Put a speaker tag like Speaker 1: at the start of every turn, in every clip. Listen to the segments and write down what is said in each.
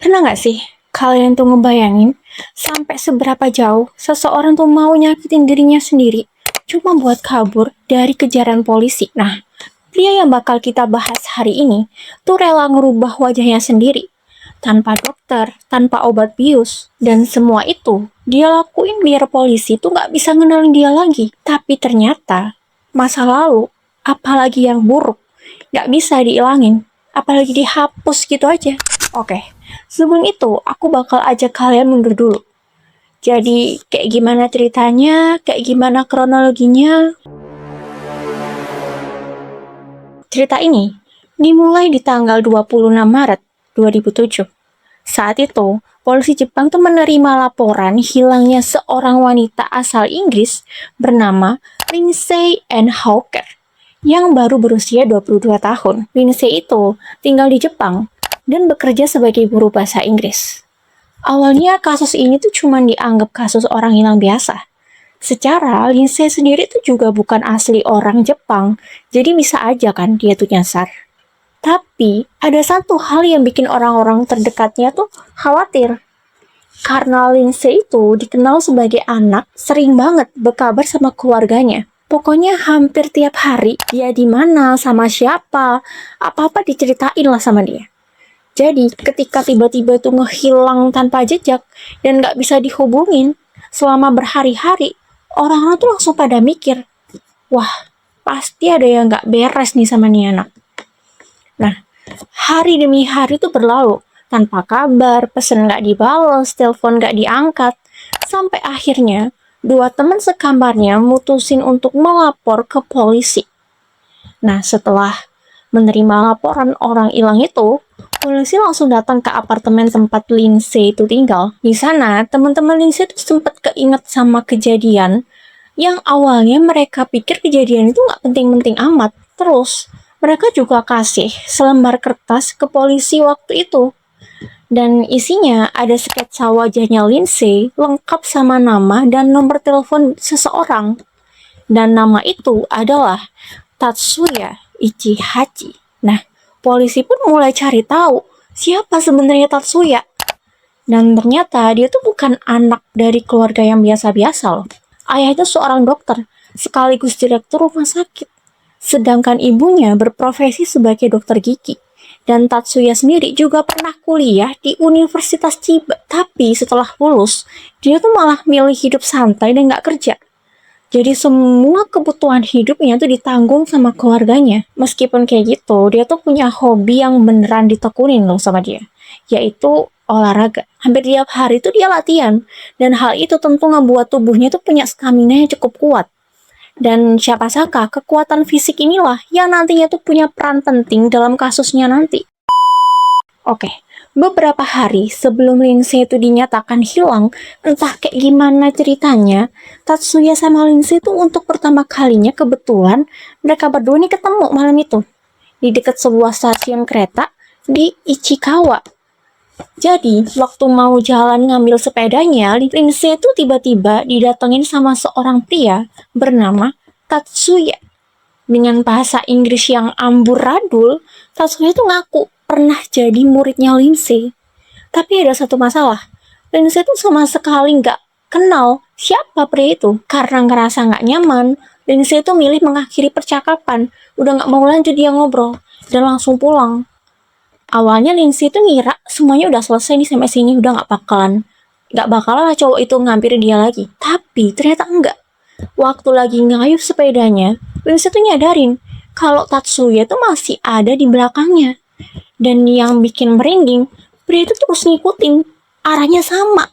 Speaker 1: Pernah nggak sih kalian tuh ngebayangin sampai seberapa jauh seseorang tuh mau nyakitin dirinya sendiri cuma buat kabur dari kejaran polisi? Nah, pria yang bakal kita bahas hari ini tuh rela ngerubah wajahnya sendiri tanpa dokter, tanpa obat bius, dan semua itu dia lakuin biar polisi tuh nggak bisa ngenalin dia lagi. Tapi ternyata masa lalu, apalagi yang buruk, nggak bisa diilangin, apalagi dihapus gitu aja. Oke, sebelum itu aku bakal ajak kalian mundur dulu. Jadi kayak gimana ceritanya, kayak gimana kronologinya. Cerita ini dimulai di tanggal 26 Maret 2007. Saat itu, polisi Jepang tuh menerima laporan hilangnya seorang wanita asal Inggris bernama Lindsay Ann Hawker yang baru berusia 22 tahun. Lindsay itu tinggal di Jepang dan bekerja sebagai guru bahasa Inggris. Awalnya kasus ini tuh cuma dianggap kasus orang hilang biasa. Secara Lindsay sendiri tuh juga bukan asli orang Jepang, jadi bisa aja kan dia tuh nyasar. Tapi ada satu hal yang bikin orang-orang terdekatnya tuh khawatir. Karena Lindsay itu dikenal sebagai anak sering banget berkabar sama keluarganya. Pokoknya hampir tiap hari dia di mana, sama siapa, apa-apa diceritain lah sama dia. Jadi ketika tiba-tiba tuh ngehilang tanpa jejak dan nggak bisa dihubungin selama berhari-hari, orang-orang tuh langsung pada mikir, wah pasti ada yang nggak beres nih sama nih anak. Nah, hari demi hari tuh berlalu tanpa kabar, pesan nggak dibalas, telepon nggak diangkat, sampai akhirnya dua teman sekamarnya mutusin untuk melapor ke polisi. Nah, setelah menerima laporan orang hilang itu, polisi langsung datang ke apartemen tempat Lindsay itu tinggal. Di sana, teman-teman Lindsay itu sempat keinget sama kejadian yang awalnya mereka pikir kejadian itu nggak penting-penting amat. Terus, mereka juga kasih selembar kertas ke polisi waktu itu. Dan isinya ada sketsa wajahnya Lindsay lengkap sama nama dan nomor telepon seseorang. Dan nama itu adalah Tatsuya Ichihachi. Nah, polisi pun mulai cari tahu siapa sebenarnya Tatsuya. Dan ternyata dia tuh bukan anak dari keluarga yang biasa-biasa loh. Ayahnya seorang dokter, sekaligus direktur rumah sakit. Sedangkan ibunya berprofesi sebagai dokter gigi. Dan Tatsuya sendiri juga pernah kuliah di Universitas Chiba. Tapi setelah lulus, dia tuh malah milih hidup santai dan gak kerja. Jadi semua kebutuhan hidupnya tuh ditanggung sama keluarganya. Meskipun kayak gitu, dia tuh punya hobi yang beneran ditekunin loh sama dia. Yaitu olahraga. Hampir tiap hari tuh dia latihan. Dan hal itu tentu ngebuat tubuhnya tuh punya stamina yang cukup kuat. Dan siapa sangka kekuatan fisik inilah yang nantinya tuh punya peran penting dalam kasusnya nanti. Oke, beberapa hari sebelum Lindsay itu dinyatakan hilang, entah kayak gimana ceritanya, Tatsuya sama Lindsay itu untuk pertama kalinya kebetulan mereka berdua nih ketemu malam itu di dekat sebuah stasiun kereta di Ichikawa. Jadi, waktu mau jalan ngambil sepedanya, Lindsay itu tiba-tiba didatengin sama seorang pria bernama Tatsuya. Dengan bahasa Inggris yang amburadul, Tatsuya itu ngaku pernah jadi muridnya Lindsay. Tapi ada satu masalah, Lindsay itu sama sekali nggak kenal siapa pria itu. Karena ngerasa nggak nyaman, Lindsay itu milih mengakhiri percakapan, udah nggak mau lanjut dia ngobrol, dan langsung pulang. Awalnya Lindsay itu ngira semuanya udah selesai nih sampai sini, udah nggak bakalan lah cowok itu ngampirin dia lagi. Tapi ternyata enggak. Waktu lagi ngayuh sepedanya, Lindsay tuh nyadarin kalau Tatsuya tuh masih ada di belakangnya. Dan yang bikin merinding, pria itu terus ngikutin, arahnya sama.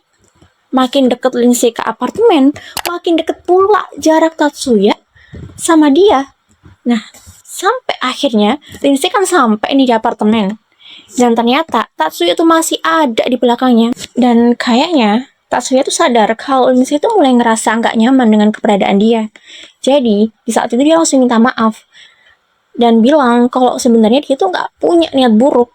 Speaker 1: Makin deket Lindsay ke apartemen, makin deket pula jarak Tatsuya sama dia. Nah, sampai akhirnya Lindsay kan sampai nih di apartemen. Dan ternyata Tatsuya tuh masih ada di belakangnya. Dan kayaknya Tatsuya tuh sadar kalau Lindsay tuh mulai ngerasa nggak nyaman dengan keberadaan dia. Jadi di saat itu dia langsung minta maaf dan bilang kalau sebenarnya dia tuh nggak punya niat buruk.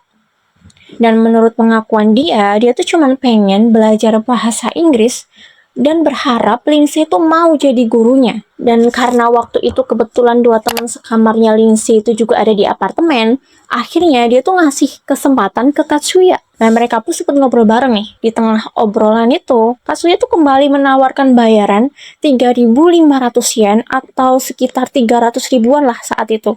Speaker 1: Dan menurut pengakuan dia tuh cuma pengen belajar bahasa Inggris dan berharap Lindsay itu mau jadi gurunya. Dan karena waktu itu kebetulan dua teman sekamarnya Lindsay itu juga ada di apartemen, akhirnya dia tuh ngasih kesempatan ke Katsuya. Nah, mereka pun sempat ngobrol bareng nih. Di tengah obrolan itu, Katsuya tuh kembali menawarkan bayaran 3.500 yen atau sekitar 300 ribuan lah saat itu.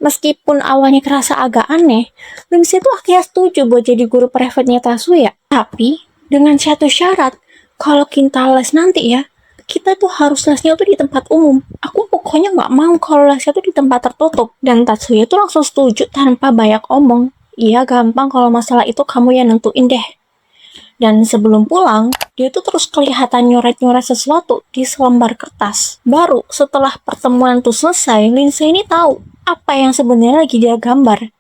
Speaker 1: Meskipun awalnya kerasa agak aneh, Lindsay tuh akhirnya setuju buat jadi guru private-nya Tatsuya. Tapi, dengan satu syarat, kalau kita les nanti ya, kita tuh harus lesnya tuh di tempat umum. Aku pokoknya nggak mau kalau lesnya tuh di tempat tertutup. Dan Tatsuya tuh langsung setuju tanpa banyak omong. Iya, gampang kalau masalah itu kamu yang nentuin deh. Dan sebelum pulang, dia tuh terus kelihatan nyoret-nyoret sesuatu di selembar kertas. Baru setelah pertemuan tuh selesai, Lindsay ini tahu apa yang sebenarnya lagi dia gambar.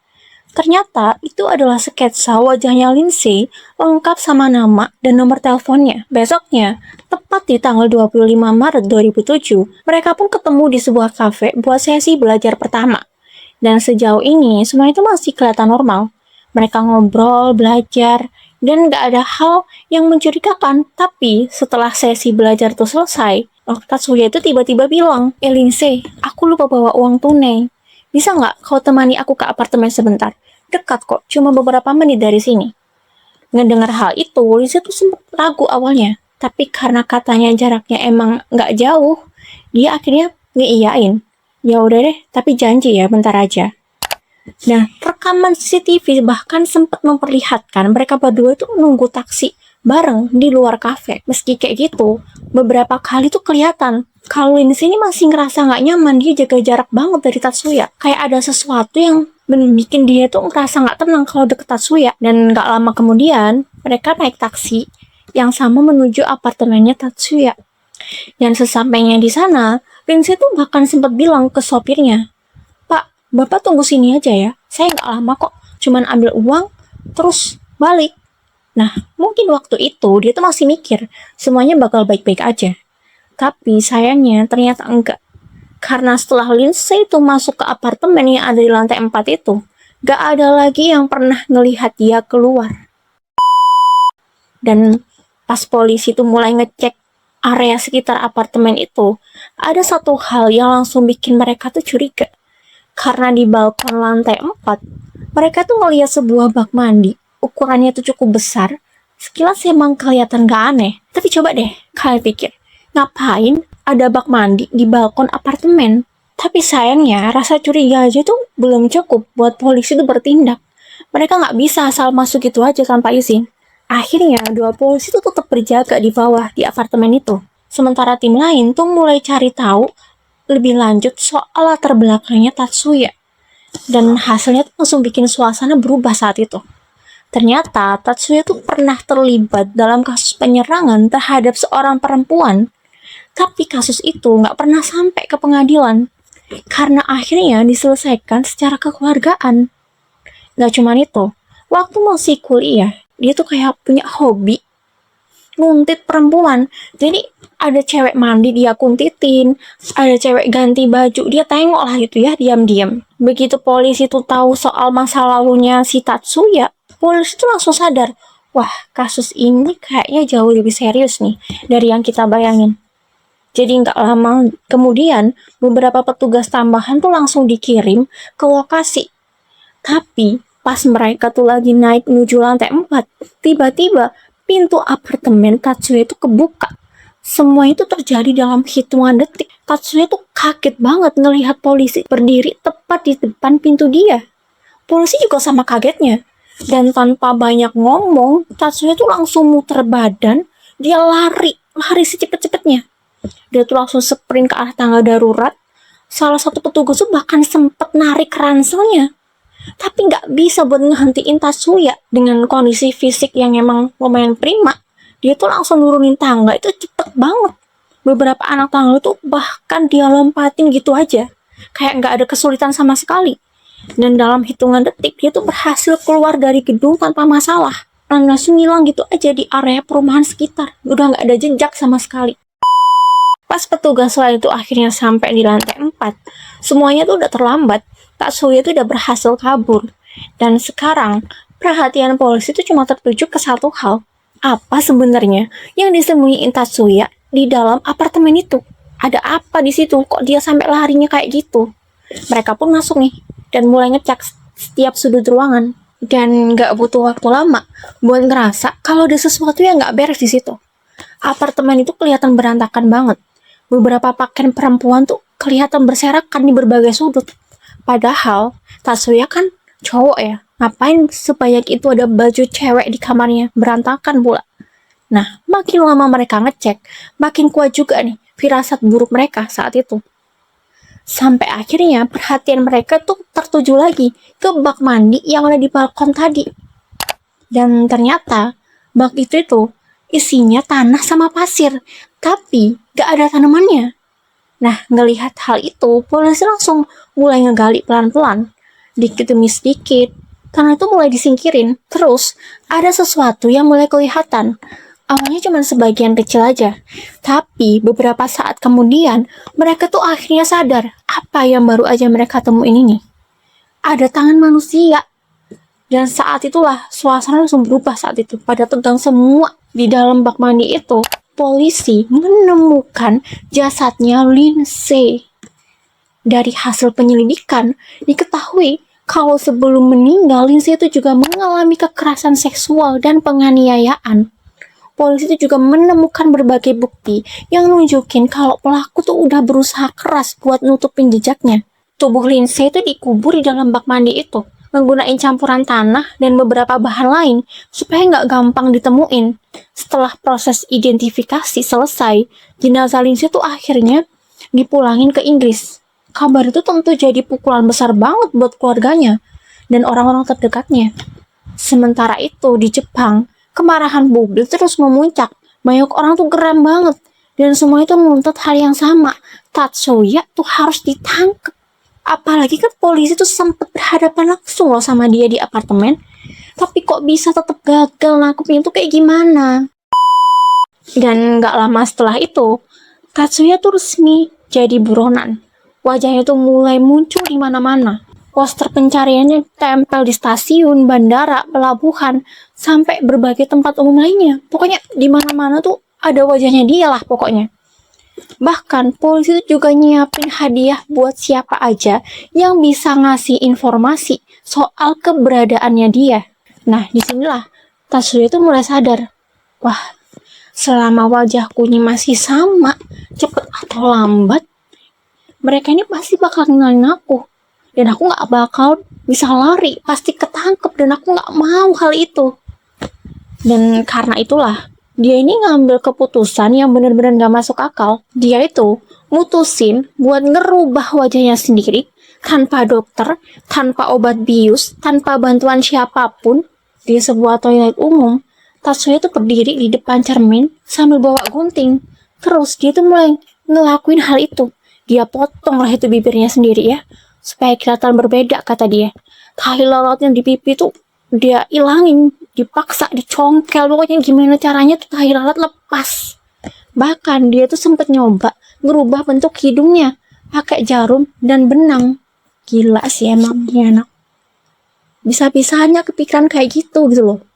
Speaker 1: Ternyata itu adalah sketsa wajahnya Lindsay lengkap sama nama dan nomor teleponnya. Besoknya, tepat di tanggal 25 Maret 2007, mereka pun ketemu di sebuah kafe buat sesi belajar pertama. Dan sejauh ini, semua itu masih kelihatan normal. Mereka ngobrol, belajar, dan gak ada hal yang mencurigakan. Tapi setelah sesi belajar itu selesai, Katsuya itu tiba-tiba bilang, Lindsay, aku lupa bawa uang tunai. Bisa nggak kau temani aku ke apartemen sebentar? Dekat kok, cuma beberapa menit dari sini. Ngedengar hal itu, Lindsay tuh sempat ragu awalnya. Tapi karena katanya jaraknya emang nggak jauh, dia akhirnya ngeiyain. Ya udah deh, tapi janji ya bentar aja. Nah, rekaman CCTV bahkan sempat memperlihatkan mereka berdua itu nunggu taksi bareng di luar kafe. Meski kayak gitu, beberapa kali tuh kelihatan kalau Lindsay ini masih ngerasa nggak nyaman, dia jaga jarak banget dari Tatsuya. Kayak ada sesuatu yang bikin dia tuh ngerasa nggak tenang kalau deket Tatsuya. Dan nggak lama kemudian, mereka naik taksi yang sama menuju apartemennya Tatsuya. Dan sesampainya di sana, Lindsay tuh bahkan sempat bilang ke sopirnya, Pak, Bapak tunggu sini aja ya. Saya nggak lama kok, cuman ambil uang, terus balik. Nah, mungkin waktu itu dia tuh masih mikir, semuanya bakal baik-baik aja. Tapi sayangnya ternyata enggak. Karena setelah Lindsay itu masuk ke apartemen yang ada di lantai 4 itu, gak ada lagi yang pernah ngelihat dia keluar. Dan pas polisi itu mulai ngecek area sekitar apartemen itu, ada satu hal yang langsung bikin mereka tuh curiga. Karena di balkon lantai 4, mereka tuh ngeliat sebuah bak mandi. Ukurannya tuh cukup besar. Sekilas emang kelihatan gak aneh. Tapi coba deh kalian pikir, ngapain ada bak mandi di balkon apartemen? Tapi sayangnya rasa curiga aja tuh belum cukup buat polisi tuh bertindak. Mereka nggak bisa asal masuk gitu aja tanpa izin. Akhirnya dua polisi tuh tetap berjaga di bawah di apartemen itu. Sementara tim lain tuh mulai cari tahu lebih lanjut soal latar belakangnya Tatsuya. Dan hasilnya tuh langsung bikin suasana berubah saat itu. Ternyata Tatsuya tuh pernah terlibat dalam kasus penyerangan terhadap seorang perempuan. Tapi kasus itu nggak pernah sampai ke pengadilan. Karena akhirnya diselesaikan secara kekeluargaan. Nggak cuma itu, waktu masih kuliah, dia tuh kayak punya hobi nguntit perempuan. Jadi ada cewek mandi dia kuntitin, ada cewek ganti baju dia tengok lah itu ya diam-diam. Begitu polisi tuh tahu soal masa lalunya si Tatsuya, polisi tuh langsung sadar, wah kasus ini kayaknya jauh lebih serius nih dari yang kita bayangin. Jadi nggak lama kemudian beberapa petugas tambahan tuh langsung dikirim ke lokasi. Tapi pas mereka tuh lagi naik menuju lantai 4, tiba-tiba pintu apartemen Tatsuya itu kebuka. Semua itu terjadi dalam hitungan detik. Tatsuya tuh kaget banget ngelihat polisi berdiri tepat di depan pintu dia. Polisi juga sama kagetnya. Dan tanpa banyak ngomong, Tatsuya tuh langsung muter badan, dia lari secepet-cepetnya. Dia tuh langsung sprint ke arah tangga darurat. Salah satu petugas tuh bahkan sempet narik ranselnya. Tapi nggak bisa buat ngehentiin Tatsuya dengan kondisi fisik yang emang lumayan prima. Dia tuh langsung nurunin tangga, itu cepet banget. Beberapa anak tangga itu bahkan dia lompatin gitu aja. Kayak nggak ada kesulitan sama sekali. Dan dalam hitungan detik, dia tuh berhasil keluar dari gedung tanpa masalah. Dan langsung ngilang gitu aja di area perumahan sekitar. Udah nggak ada jejak sama sekali. Pas petugas lain itu akhirnya sampai di lantai 4, semuanya tuh udah terlambat. Tatsuya tuh udah berhasil kabur. Dan sekarang, perhatian polisi itu cuma tertuju ke satu hal, Apa sebenarnya yang disembunyiin Tatsuya di dalam apartemen itu? Ada apa di situ? Kok dia sampai larinya kayak gitu? Mereka pun masuk nih dan mulai ngecek setiap sudut ruangan. Dan nggak butuh waktu lama buat ngerasa kalau ada sesuatu yang nggak beres di situ. Apartemen itu kelihatan berantakan banget. Beberapa pakaian perempuan tuh kelihatan berserakan di berbagai sudut. Padahal Tatsuya kan cowok ya. Ngapain sebanyak itu ada baju cewek di kamarnya? Berantakan pula. Nah, makin lama mereka ngecek, makin kuat juga nih firasat buruk mereka saat itu. Sampai akhirnya perhatian mereka tuh tertuju lagi ke bak mandi yang ada di balkon tadi. Dan ternyata bak itu isinya tanah sama pasir, tapi gak ada tanamannya. Nah, ngelihat hal itu, polisi langsung mulai ngegali pelan-pelan, dikit demi sedikit. Tanah itu mulai disingkirin, terus ada sesuatu yang mulai kelihatan. Awalnya cuma sebagian kecil aja, tapi beberapa saat kemudian mereka tuh akhirnya sadar apa yang baru aja mereka temuin ini. Ada tangan manusia. Dan saat itulah suasana langsung berubah saat itu. Pada tegang semua di dalam bak mandi itu. Polisi menemukan jasadnya Lindsay. Dari hasil penyelidikan, diketahui kalau sebelum meninggal, Lindsay itu juga mengalami kekerasan seksual dan penganiayaan. Polisi itu juga menemukan berbagai bukti yang nunjukin kalau pelaku tuh udah berusaha keras buat nutupin jejaknya. Tubuh Lindsay itu dikubur di dalam bak mandi itu, menggunakan campuran tanah dan beberapa bahan lain supaya nggak gampang ditemuin. Setelah proses identifikasi selesai, jenazah Lindsay itu akhirnya dipulangin ke Inggris. Kabar itu tentu jadi pukulan besar banget buat keluarganya dan orang-orang terdekatnya. Sementara itu di Jepang, kemarahan publik terus memuncak. Banyak orang tuh geram banget. Dan semua itu menuntut hal yang sama. Tatsuya tuh harus ditangkap. Apalagi kan polisi tuh sempat berhadapan langsung loh sama dia di apartemen. Tapi kok bisa tetap gagal nangkepnya tuh kayak gimana? Dan gak lama setelah itu, Tatsuya tuh resmi jadi buronan. Wajahnya tuh mulai muncul di mana-mana. Poster pencariannya tempel di stasiun, bandara, pelabuhan, sampai berbagai tempat umum lainnya. Pokoknya di mana-mana tuh ada wajahnya dia lah pokoknya. Bahkan polisi itu juga nyiapin hadiah buat siapa aja yang bisa ngasih informasi soal keberadaannya dia. Nah, disinilah Tatsuya itu mulai sadar. Wah, selama wajahku ini masih sama, cepet atau lambat, mereka ini pasti bakal kenalin aku. Dan aku gak bakal bisa lari, pasti ketangkep, dan aku gak mau hal itu. Dan karena itulah, dia ini ngambil keputusan yang benar-benar gak masuk akal. Dia itu mutusin buat ngerubah wajahnya sendiri, tanpa dokter, tanpa obat bius, tanpa bantuan siapapun, di sebuah toilet umum. Tatsuya itu berdiri di depan cermin sambil bawa gunting. Terus dia tuh mulai ngelakuin hal itu. Dia potong lah itu bibirnya sendiri ya, supaya kelihatan berbeda, kata dia. Tahi lalat yang di pipi tuh dia ilangin, dipaksa, dicongkel, pokoknya gimana caranya tuh tahi lalat lepas. Bahkan dia tuh sempet nyoba ngerubah bentuk hidungnya pakai jarum dan benang. Gila sih emang ini anak. Bisa-bisanya kepikiran kayak gitu loh.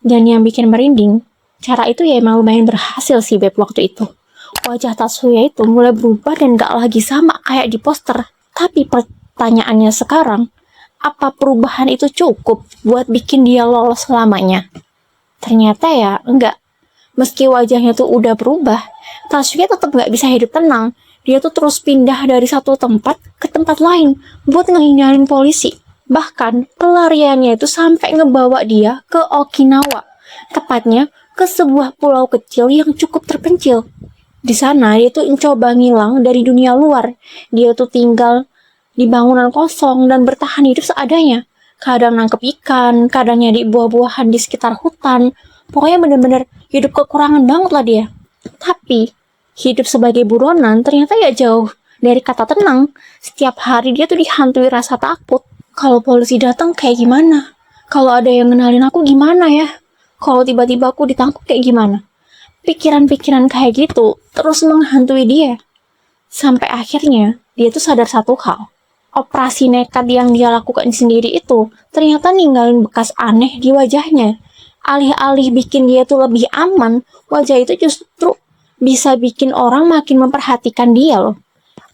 Speaker 1: Dan yang bikin merinding, cara itu ya emang lumayan berhasil sih Beb waktu itu. Wajah Tatsuya itu mulai berubah dan gak lagi sama kayak di poster. Tapi pertanyaannya sekarang, apa perubahan itu cukup buat bikin dia lolos selamanya? Ternyata ya enggak. Meski wajahnya tuh udah berubah, Tatsuya tetap gak bisa hidup tenang. Dia tuh terus pindah dari satu tempat ke tempat lain buat ngehindarin polisi. Bahkan pelariannya itu sampai ngebawa dia ke Okinawa. Tepatnya ke sebuah pulau kecil yang cukup terpencil. Di sana dia tuh mencoba ngilang dari dunia luar. Dia tuh tinggal di bangunan kosong dan bertahan hidup seadanya. Kadang nangkep ikan, kadang nyari buah-buahan di sekitar hutan. Pokoknya bener-bener hidup kekurangan banget lah dia. Tapi hidup sebagai buronan ternyata ya jauh dari kata tenang. Setiap hari dia tuh dihantui rasa takut. Kalau polisi datang kayak gimana? Kalau ada yang ngenalin aku gimana ya? Kalau tiba-tiba aku ditangkap kayak gimana? Pikiran-pikiran kayak gitu terus menghantui dia. Sampai akhirnya dia tuh sadar satu hal. Operasi nekat yang dia lakukan sendiri itu ternyata ninggalin bekas aneh di wajahnya. Alih-alih bikin dia tuh lebih aman, wajah itu justru bisa bikin orang makin memperhatikan dia loh.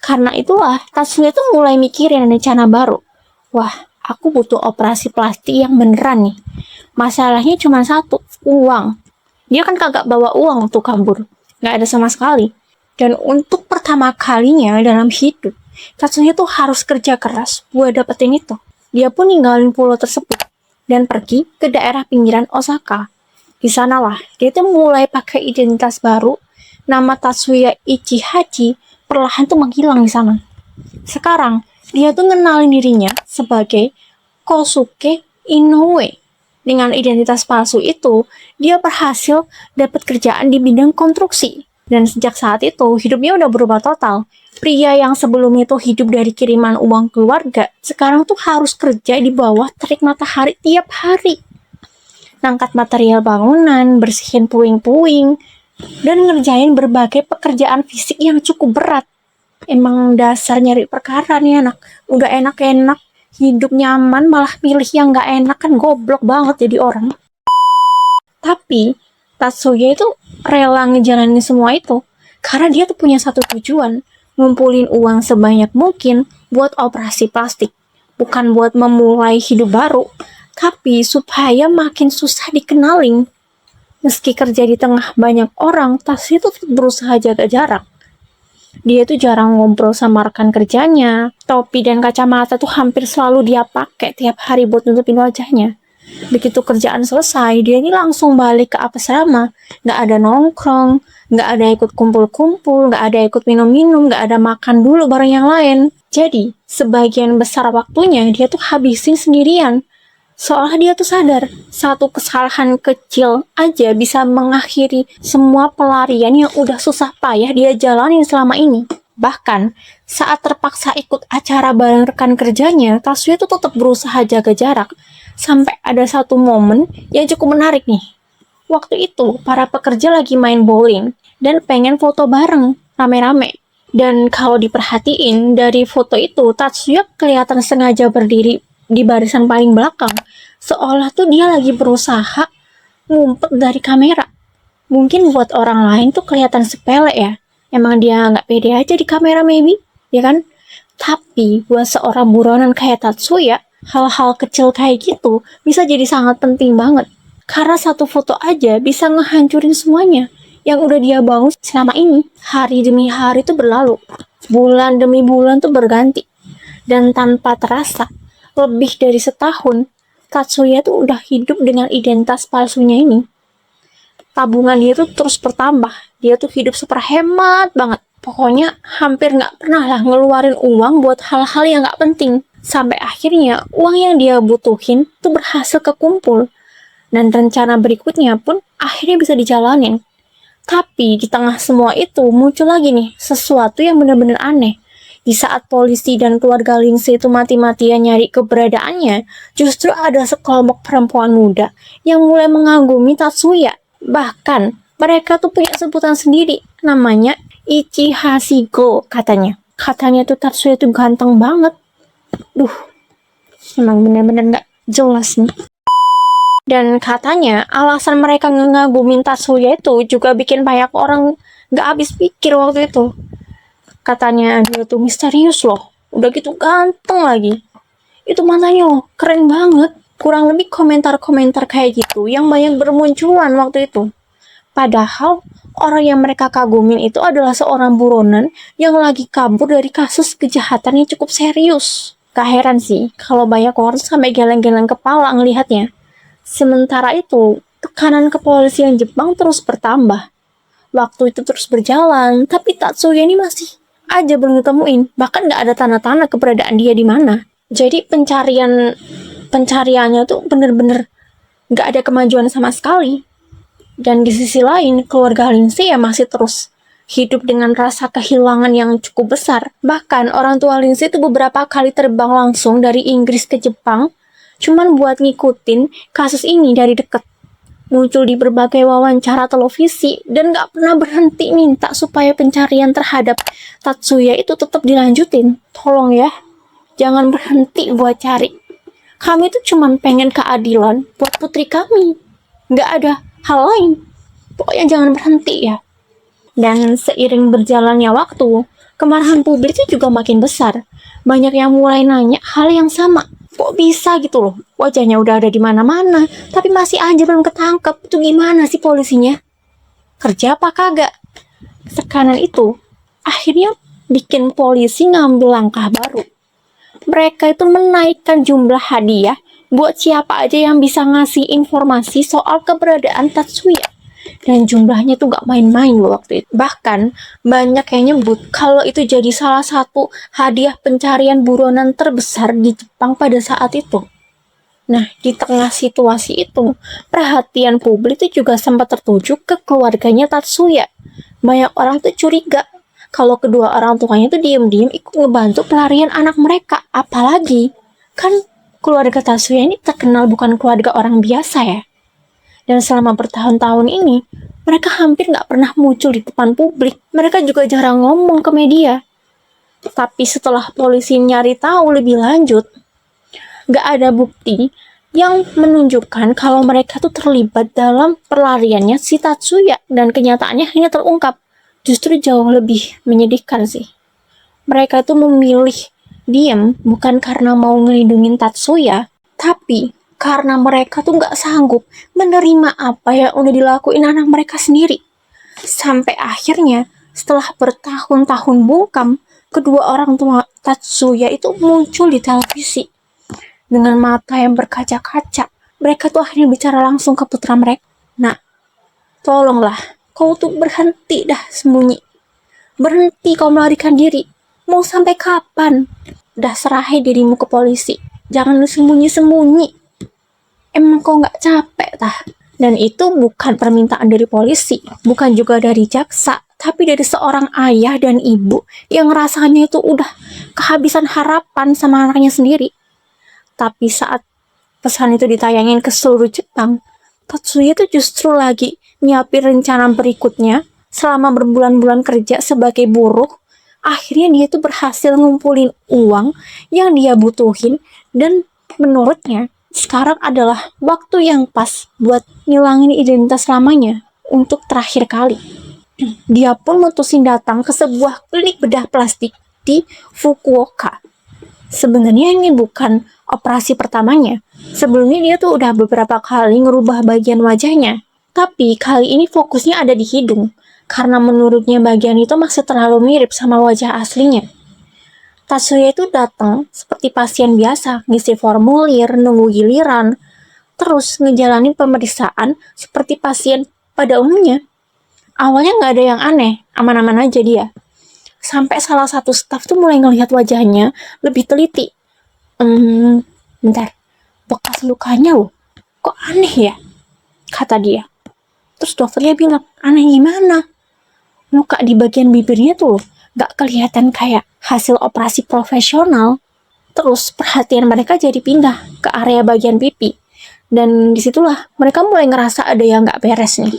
Speaker 1: Karena itulah, Tatsuya tuh mulai mikirin rencana baru. Wah, aku butuh operasi plastik yang beneran nih. Masalahnya cuma satu, uang. Dia kan kagak bawa uang untuk kabur. Nggak ada sama sekali. Dan untuk pertama kalinya dalam hidup, Tatsuya tuh harus kerja keras buat dapetin itu. Dia pun ninggalin pulau tersebut dan pergi ke daerah pinggiran Osaka. Di sanalah dia tuh mulai pakai identitas baru. Nama Tatsuya Ichihachi perlahan tuh menghilang di sana. Sekarang dia tuh ngenalin dirinya sebagai Kosuke Inoue. Dengan identitas palsu itu, dia berhasil dapat kerjaan di bidang konstruksi. Dan sejak saat itu, hidupnya udah berubah total. Pria yang sebelumnya tuh hidup dari kiriman uang keluarga, sekarang tuh harus kerja di bawah terik matahari tiap hari. Ngangkat material bangunan, bersihin puing-puing, dan ngerjain berbagai pekerjaan fisik yang cukup berat. Emang dasar nyari perkara nih anak. Udah enak-enak, hidup nyaman, malah pilih yang gak enak, kan goblok banget jadi orang. Tapi, Tatsuya itu rela ngejalanin semua itu, karena dia tuh punya satu tujuan, ngumpulin uang sebanyak mungkin buat operasi plastik. Bukan buat memulai hidup baru, tapi supaya makin susah dikenalin. Meski kerja di tengah banyak orang, Tatsuya itu berusaha jaga jarak. Dia tuh jarang ngobrol sama rekan kerjanya. Topi dan kacamata tuh hampir selalu dia pakai tiap hari buat nutupin wajahnya. Begitu kerjaan selesai, dia ini langsung balik ke asrama. Nggak ada nongkrong, nggak ada ikut kumpul-kumpul, nggak ada ikut minum-minum, nggak ada makan dulu bareng yang lain. Jadi, sebagian besar waktunya dia tuh habisin sendirian. Soalnya dia tuh sadar, satu kesalahan kecil aja bisa mengakhiri semua pelarian yang udah susah payah dia jalanin selama ini. Bahkan, saat terpaksa ikut acara bareng rekan kerjanya, Tatsuya tuh tetap berusaha jaga jarak. Sampai ada satu momen yang cukup menarik nih. Waktu itu, para pekerja lagi main bowling dan pengen foto bareng, rame-rame. Dan kalau diperhatiin, dari foto itu, Tatsuya kelihatan sengaja berdiri di barisan paling belakang, seolah tuh dia lagi berusaha ngumpet dari kamera. Mungkin buat orang lain tuh kelihatan sepele ya, emang dia nggak pede aja di kamera maybe, ya kan? Tapi buat seorang buronan kayak Tatsuya, hal-hal kecil kayak gitu bisa jadi sangat penting banget, karena satu foto aja bisa ngehancurin semuanya yang udah dia bangun selama ini. Hari demi hari tuh berlalu, bulan demi bulan tuh berganti, dan tanpa terasa lebih dari setahun, Tatsuya tuh udah hidup dengan identitas palsunya ini. Tabungan dia tuh terus bertambah. Dia tuh hidup super hemat banget. Pokoknya hampir nggak pernah lah ngeluarin uang buat hal-hal yang nggak penting. Sampai akhirnya uang yang dia butuhin tuh berhasil kekumpul. Dan rencana berikutnya pun akhirnya bisa dijalanin. Tapi di tengah semua itu muncul lagi nih sesuatu yang benar-benar aneh. Di saat polisi dan keluarga Lindsay itu mati-matian nyari keberadaannya, justru ada sekelompok perempuan muda yang mulai mengagumi Tatsuya. Bahkan, mereka tuh punya sebutan sendiri, namanya Ichihashigo katanya. Katanya tuh Tatsuya tuh ganteng banget. Duh, emang bener-bener gak jelas nih. Dan katanya, alasan mereka ngagumin Tatsuya itu juga bikin banyak orang gak habis pikir waktu itu. Katanya dia tuh misterius loh, udah gitu ganteng lagi. Itu matanya loh, keren banget. Kurang lebih komentar-komentar kayak gitu yang banyak bermunculan waktu itu. Padahal orang yang mereka kagumin itu adalah seorang buronan yang lagi kabur dari kasus kejahatan yang cukup serius. Gak heran sih kalau banyak orang sampai geleng-geleng kepala ngelihatnya. Sementara itu, tekanan kepolisian Jepang terus bertambah. Waktu itu terus berjalan, tapi Tatsuya ini masih aja belum ditemuin, bahkan nggak ada tanda-tanda keberadaan dia di mana. Jadi pencariannya tuh bener-bener nggak ada kemajuan sama sekali. Dan di sisi lain, keluarga Lindsay ya masih terus hidup dengan rasa kehilangan yang cukup besar. Bahkan orang tua Lindsay itu beberapa kali terbang langsung dari Inggris ke Jepang, cuman buat ngikutin kasus ini dari dekat. Muncul di berbagai wawancara televisi dan gak pernah berhenti minta supaya pencarian terhadap Tatsuya itu tetap dilanjutin. Tolong ya, jangan berhenti buat cari. Kami tuh cuman pengen keadilan buat putri kami. Nggak ada hal lain. Pokoknya jangan berhenti ya. Dan seiring berjalannya waktu, kemarahan publik itu juga makin besar. Banyak yang mulai nanya hal yang sama. Kok bisa gitu loh? Wajahnya udah ada di mana-mana, tapi masih aja belum ketangkep. Itu gimana sih polisinya? Kerja apa kagak? Tekanan itu akhirnya bikin polisi ngambil langkah baru. Mereka itu menaikkan jumlah hadiah buat siapa aja yang bisa ngasih informasi soal keberadaan Tatsuya. Dan jumlahnya tuh gak main-main loh waktu itu. Bahkan banyak yang nyebut kalau itu jadi salah satu hadiah pencarian buronan terbesar di Jepang pada saat itu. Nah, di tengah situasi itu, perhatian publik itu juga sempat tertuju ke keluarganya Tatsuya. Banyak orang tuh curiga kalau kedua orang tuanya tuh diem-diem ikut ngebantu pelarian anak mereka. Apalagi, kan keluarga Tatsuya ini terkenal bukan keluarga orang biasa ya. Dan selama bertahun-tahun ini, mereka hampir nggak pernah muncul di depan publik. Mereka juga jarang ngomong ke media. Tapi setelah polisi nyari tahu lebih lanjut, nggak ada bukti yang menunjukkan kalau mereka tuh terlibat dalam pelariannya si Tatsuya. Dan kenyataannya hanya terungkap. Justru jauh lebih menyedihkan sih. Mereka tuh memilih diam bukan karena mau ngelindungin Tatsuya, tapi karena mereka tuh nggak sanggup menerima apa yang udah dilakuin anak mereka sendiri. Sampai akhirnya, setelah bertahun-tahun bungkam, kedua orang tua Tatsuya itu muncul di televisi. Dengan mata yang berkaca-kaca, mereka tuh akhirnya bicara langsung ke putra mereka. Nah, tolonglah, kau tuh berhenti dah sembunyi. Berhenti kau melarikan diri. Mau sampai kapan? Dah serahi dirimu ke polisi. Jangan lu sembunyi-sembunyi. Emang kau nggak capek tah? Dan itu bukan permintaan dari polisi, bukan juga dari jaksa, tapi dari seorang ayah dan ibu yang rasanya itu udah kehabisan harapan sama anaknya sendiri. Tapi saat pesan itu ditayangin ke seluruh Jepang, Tatsuya itu justru lagi nyiapin rencana berikutnya. Selama berbulan-bulan kerja sebagai buruh, akhirnya dia tuh berhasil ngumpulin uang yang dia butuhin, dan menurutnya sekarang adalah waktu yang pas buat ngilangin identitas lamanya untuk terakhir kali. Dia pun mutusin datang ke sebuah klinik bedah plastik di Fukuoka. Sebenarnya ini bukan operasi pertamanya. Sebelumnya dia tuh udah beberapa kali ngerubah bagian wajahnya. Tapi kali ini fokusnya ada di hidung, karena menurutnya bagian itu masih terlalu mirip sama wajah aslinya. Tatsuya itu datang seperti pasien biasa, ngisi formulir, nunggu giliran, terus ngejalanin pemeriksaan seperti pasien pada umumnya. Awalnya nggak ada yang aneh, aman-aman aja dia. Sampai salah satu staf tuh mulai ngelihat wajahnya lebih teliti. Bentar, bekas lukanya loh, kok aneh ya? Kata dia. Terus dokternya bilang, aneh gimana? Luka di bagian bibirnya tuh gak kelihatan kayak hasil operasi profesional. Terus perhatian mereka jadi pindah ke area bagian pipi. Dan disitulah mereka mulai ngerasa ada yang gak beres nih.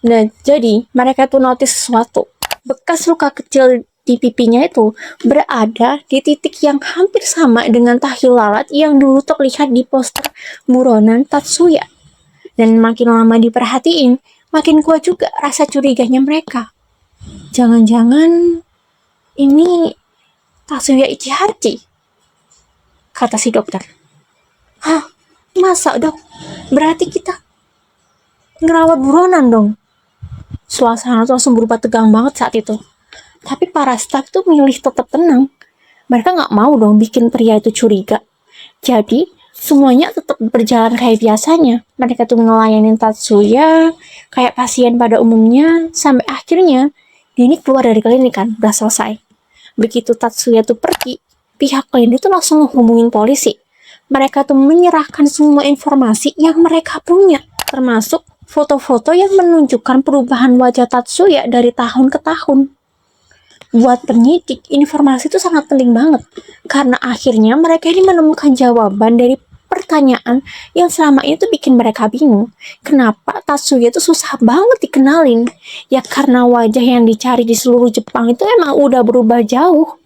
Speaker 1: Nah, jadi mereka tuh notice sesuatu. Bekas luka kecil di pipinya itu berada di titik yang hampir sama dengan tahi lalat yang dulu terlihat di poster buronan Tatsuya. Dan makin lama diperhatiin, makin kuat juga rasa curiganya mereka. Jangan-jangan ini Tatsuya Ichihachi, kata si dokter. Hah? Masa dok? Berarti kita ngerawat buronan dong? Suasana tuh langsung berubah tegang banget saat itu. Tapi para staf tuh milih tetap tenang. Mereka gak mau dong bikin pria itu curiga. Jadi semuanya tetap berjalan kayak biasanya. Mereka tuh ngelayanin Tatsuya kayak pasien pada umumnya, sampai akhirnya dia ini keluar dari klinik kan, udah selesai. Begitu Tatsuya tuh pergi, pihak klinik tuh langsung ngehubungin polisi. Mereka tuh menyerahkan semua informasi yang mereka punya, termasuk foto-foto yang menunjukkan perubahan wajah Tatsuya dari tahun ke tahun. Buat penyidik, informasi itu sangat penting banget, karena akhirnya mereka ini menemukan jawaban dari pertanyaan yang selama ini tuh bikin mereka bingung. Kenapa Tatsuya itu susah banget dikenalin? Ya karena wajah yang dicari di seluruh Jepang itu emang udah berubah jauh.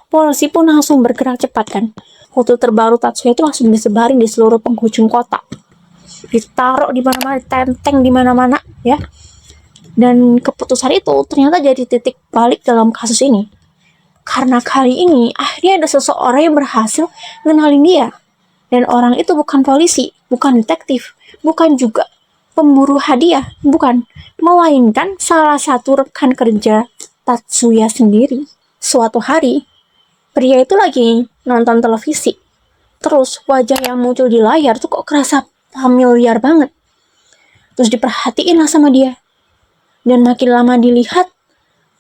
Speaker 1: Polisi pun langsung bergerak cepat kan. Foto terbaru Tatsuya itu langsung disebarin di seluruh penghujung kota. ditaruh di mana-mana, ditenteng di mana-mana ya. Dan keputusan itu ternyata jadi titik balik dalam kasus ini. Karena kali ini akhirnya ada seseorang yang berhasil ngenalin dia. Dan orang itu bukan polisi, bukan detektif, bukan juga pemburu hadiah, bukan. Melainkan salah satu rekan kerja Tatsuya sendiri. Suatu hari, pria itu lagi nonton televisi. Terus wajah yang muncul di layar tuh kok kerasa familiar banget. Terus diperhatiin lah sama dia. Dan makin lama dilihat,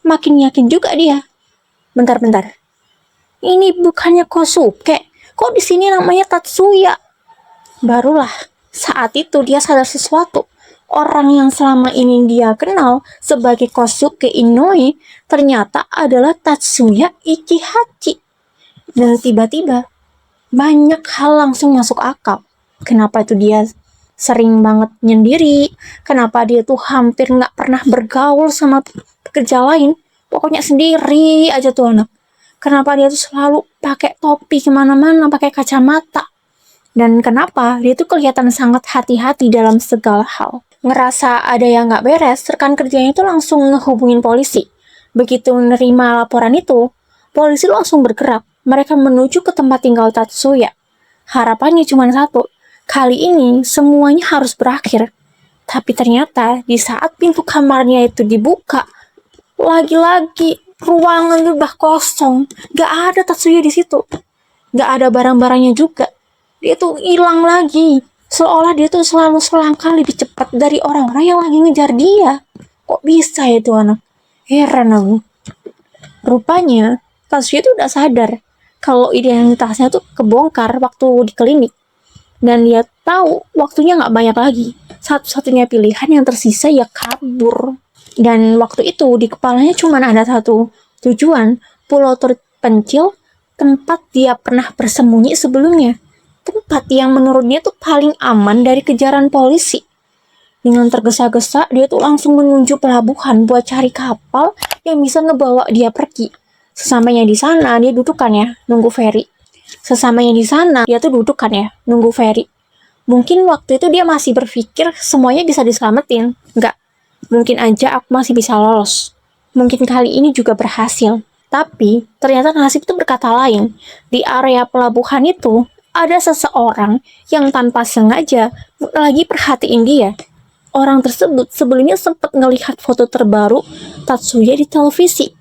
Speaker 1: makin yakin juga dia. Bentar-bentar. Ini bukannya Kosuke. Kok di sini namanya Tatsuya? Barulah saat itu dia sadar sesuatu. Orang yang selama ini dia kenal sebagai Kosuke Inoue ternyata adalah Tatsuya Ichihachi. Dan tiba-tiba banyak hal langsung masuk akal. Kenapa itu dia sering banget nyendiri? Kenapa dia tuh hampir nggak pernah bergaul sama pekerja lain? Pokoknya sendiri aja tuh anak. Kenapa dia tuh selalu pakai topi kemana-mana, pakai kacamata? Dan kenapa dia tuh kelihatan sangat hati-hati dalam segala hal? Ngerasa ada yang nggak beres, rekan kerjanya itu langsung ngehubungin polisi. Begitu menerima laporan itu, polisi langsung bergerak. Mereka menuju ke tempat tinggal Tatsuya. Harapannya cuma satu, kali ini semuanya harus berakhir. Tapi ternyata di saat pintu kamarnya itu dibuka, lagi-lagi ruangan udah kosong. Gak ada Tatsuya di situ. Gak ada barang-barangnya juga. Dia tuh hilang lagi. Seolah dia tuh selalu selangkah lebih cepat dari orang-orang yang lagi ngejar dia. Kok bisa ya tuh anak? Heran aku. Rupanya Tatsuya tuh udah sadar kalau identitasnya tuh kebongkar waktu di klinik. Dan dia tahu waktunya gak banyak lagi. Satu-satunya pilihan yang tersisa ya kabur. Dan waktu itu di kepalanya cuma ada satu tujuan, pulau terpencil, tempat dia pernah bersembunyi sebelumnya. Tempat yang menurutnya tuh paling aman dari kejaran polisi. Dengan tergesa-gesa, dia tuh langsung menuju pelabuhan buat cari kapal yang bisa ngebawa dia pergi. Sesampainya di sana, dia duduk kan ya, nunggu ferry. Sesampainya di sana, dia tuh duduk kan ya, nunggu ferry. Mungkin waktu itu dia masih berpikir semuanya bisa diselamatin. Enggak, mungkin aja aku masih bisa lolos. Mungkin kali ini juga berhasil. Tapi ternyata nasib itu berkata lain. Di area pelabuhan itu ada seseorang yang tanpa sengaja lagi perhatiin dia. Orang tersebut sebelumnya sempat ngelihat foto terbaru Tatsuya di televisi.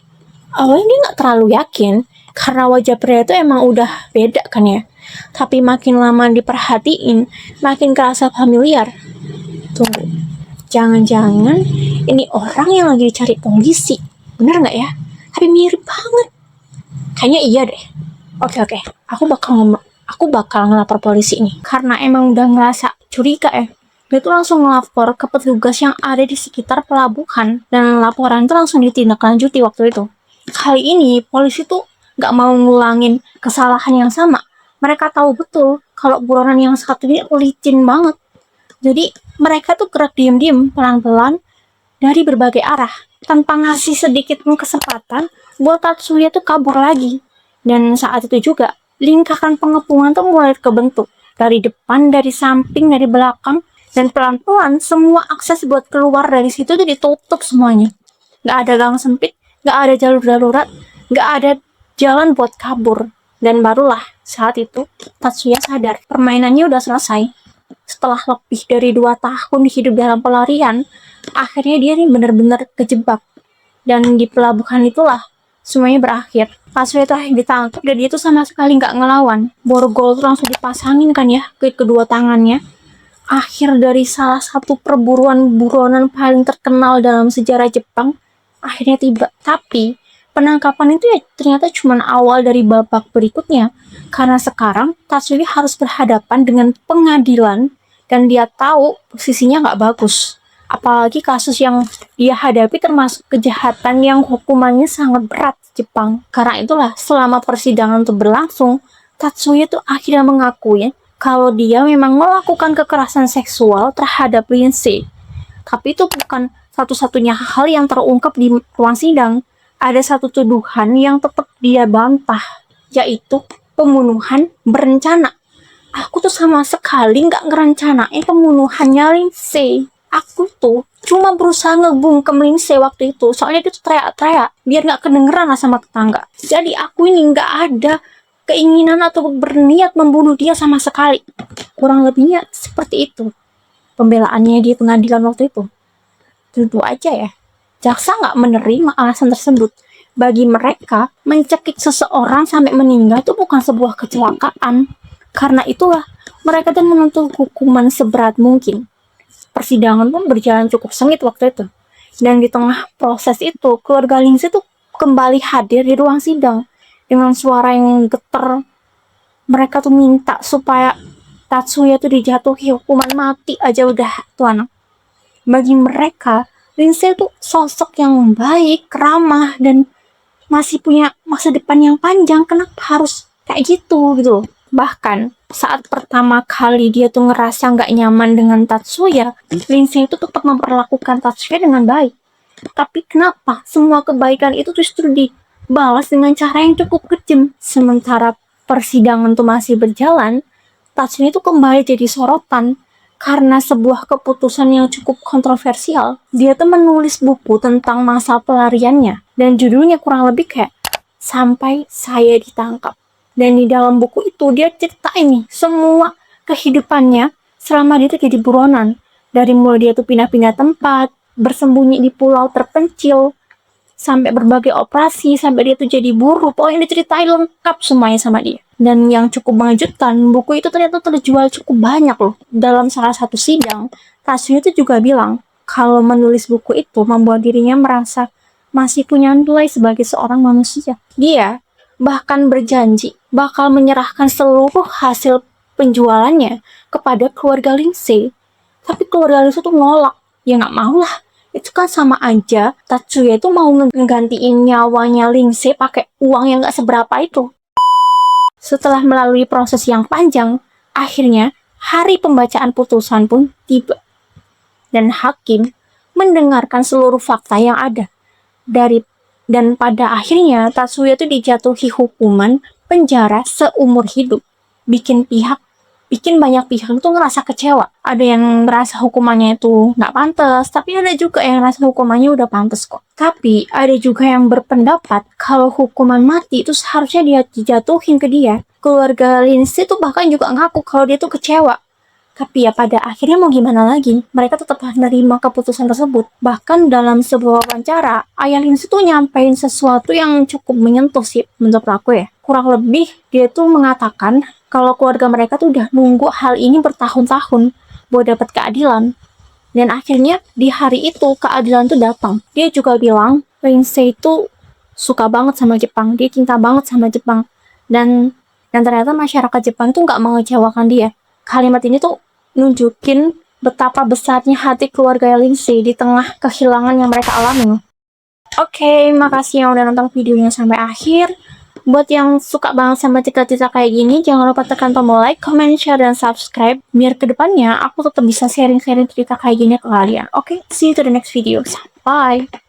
Speaker 1: Awalnya dia nggak terlalu yakin karena wajah pria itu emang udah beda kan ya. Tapi makin lama diperhatiin, makin kerasa familiar. Tunggu, jangan-jangan ini orang yang lagi dicari polisi. Bener nggak ya? Tapi mirip banget. Kayaknya iya deh. Oke. Aku bakal ngelapor polisi ini. Karena emang udah ngerasa curiga ya. Dia tuh langsung ngelapor ke petugas yang ada di sekitar pelabuhan. Dan laporan itu langsung ditindaklanjuti waktu itu. Kali ini polisi tuh gak mau ngulangin kesalahan yang sama. Mereka tahu betul kalau buronan yang satu ini licin banget. Jadi mereka tuh gerak diem-diem, pelan-pelan dari berbagai arah. Tanpa ngasih sedikit pun kesempatan buat Tatsuya tuh kabur lagi. Dan saat itu juga, lingkaran pengepungan tuh mulai kebentuk. Dari depan, dari samping, dari belakang. Dan pelan-pelan semua akses buat keluar dari situ tuh ditutup semuanya. Gak ada gang sempit, gak ada jalur darurat, gak ada jalan buat kabur. Dan barulah saat itu Tatsuya sadar permainannya udah selesai. Setelah lebih dari 2 tahun hidup dalam pelarian, akhirnya dia nih benar-benar kejebak. Dan di pelabuhan itulah semuanya berakhir. Tatsuya itu ditangkap dan dia tuh sama sekali nggak ngelawan. Borgol tuh langsung dipasangin kan ya ke kedua tangannya. Akhir dari salah satu perburuan buronan paling terkenal dalam sejarah Jepang akhirnya tiba. Tapi penangkapan itu ya ternyata cuma awal dari babak berikutnya. Karena sekarang Tatsuya harus berhadapan dengan pengadilan dan dia tahu posisinya nggak bagus. Apalagi kasus yang dia hadapi termasuk kejahatan yang hukumannya sangat berat di Jepang. Karena itulah selama persidangan itu berlangsung, Tatsuya tuh akhirnya mengakui kalau dia memang melakukan kekerasan seksual terhadap Lindsay. Tapi itu bukan satu-satunya hal yang terungkap di ruang sidang. Ada satu tuduhan yang tetap dia bantah, yaitu pembunuhan berencana. Aku tuh sama sekali nggak ngerencanain pembunuhannya Lindsay. Aku tuh cuma berusaha ngebungkem Lindsay waktu itu. Soalnya dia tuh teriak-teriak biar nggak kedengeran lah sama tetangga. Jadi aku ini nggak ada keinginan atau berniat membunuh dia sama sekali. Kurang lebihnya seperti itu pembelaannya di pengadilan waktu itu. Tentu aja ya, jaksa nggak menerima alasan tersebut. Bagi mereka, mencekik seseorang sampai meninggal itu bukan sebuah kecelakaan. Karena itulah, mereka dan menuntut hukuman seberat mungkin. Persidangan pun berjalan cukup sengit waktu itu. Dan di tengah proses itu, keluarga Lindsay tuh kembali hadir di ruang sidang. Dengan suara yang getar, mereka tuh minta supaya Tatsuya tuh dijatuhi hukuman mati aja udah tuh anak. Bagi mereka, Lindsay tuh sosok yang baik, ramah, dan masih punya masa depan yang panjang. Kenapa harus kayak gitu gitu? Bahkan saat pertama kali dia tuh ngerasa nggak nyaman dengan Tatsuya, Lindsay itu tetap memperlakukan Tatsuya dengan baik. Tapi kenapa semua kebaikan itu justru dibalas dengan cara yang cukup kejam? Sementara persidangan tuh masih berjalan, Tatsuya itu kembali jadi sorotan karena sebuah keputusan yang cukup kontroversial. Dia tuh menulis buku tentang masa pelariannya dan judulnya kurang lebih kayak Sampai Saya Ditangkap. Dan di dalam buku itu dia ceritain nih semua kehidupannya selama dia tuh jadi buronan. Dari mulai dia tuh pindah-pindah tempat, bersembunyi di pulau terpencil, sampai berbagai operasi, sampai dia tuh jadi buruh. Pokoknya diceritain lengkap semuanya sama dia. Dan yang cukup mengejutkan, buku itu ternyata terjual cukup banyak loh. Dalam salah satu sidang, Tatsuya itu juga bilang kalau menulis buku itu membuat dirinya merasa masih punya nilai sebagai seorang manusia. Dia bahkan berjanji bakal menyerahkan seluruh hasil penjualannya kepada keluarga Lindsay. Tapi keluarga Lindsay tuh nolak. Ya nggak mau lah. Itu kan sama aja Tatsuya itu mau ngegantiin nyawanya Lindsay pakai uang yang nggak seberapa itu. Setelah melalui proses yang panjang, akhirnya hari pembacaan putusan pun tiba. Dan hakim mendengarkan seluruh fakta yang ada. Dan pada akhirnya Tatsuya itu dijatuhi hukuman penjara seumur hidup. Bikin banyak pihak itu ngerasa kecewa. Ada yang merasa hukumannya itu nggak pantas, tapi ada juga yang ngerasa hukumannya udah pantas kok. Tapi ada juga yang berpendapat kalau hukuman mati itu seharusnya dia dijatuhin ke dia. Keluarga Lindsay tuh bahkan juga ngaku kalau dia tuh kecewa. Tapi ya pada akhirnya mau gimana lagi, mereka tetap menerima keputusan tersebut. Bahkan dalam sebuah wawancara, ayah Lindsay tuh nyampein sesuatu yang cukup menyentuh sih menurut aku ya. Kurang lebih dia tuh mengatakan kalau keluarga mereka tuh udah nunggu hal ini bertahun-tahun buat dapat keadilan. Dan akhirnya di hari itu keadilan tuh datang. Dia juga bilang Lindsay itu suka banget sama Jepang, dia cinta banget sama Jepang. Dan ternyata masyarakat Jepang tuh nggak mengecewakan dia. Kalimat ini tuh nunjukin betapa besarnya hati keluarga Lindsay di tengah kehilangan yang mereka alami. Oke, makasih yang udah nonton videonya sampai akhir. Buat yang suka banget sama cerita-cerita kayak gini, jangan lupa tekan tombol like, comment, share, dan subscribe. Biar kedepannya aku tetap bisa sharing-sharing cerita kayak gini ke kalian. Oke, see you to the next video. Bye!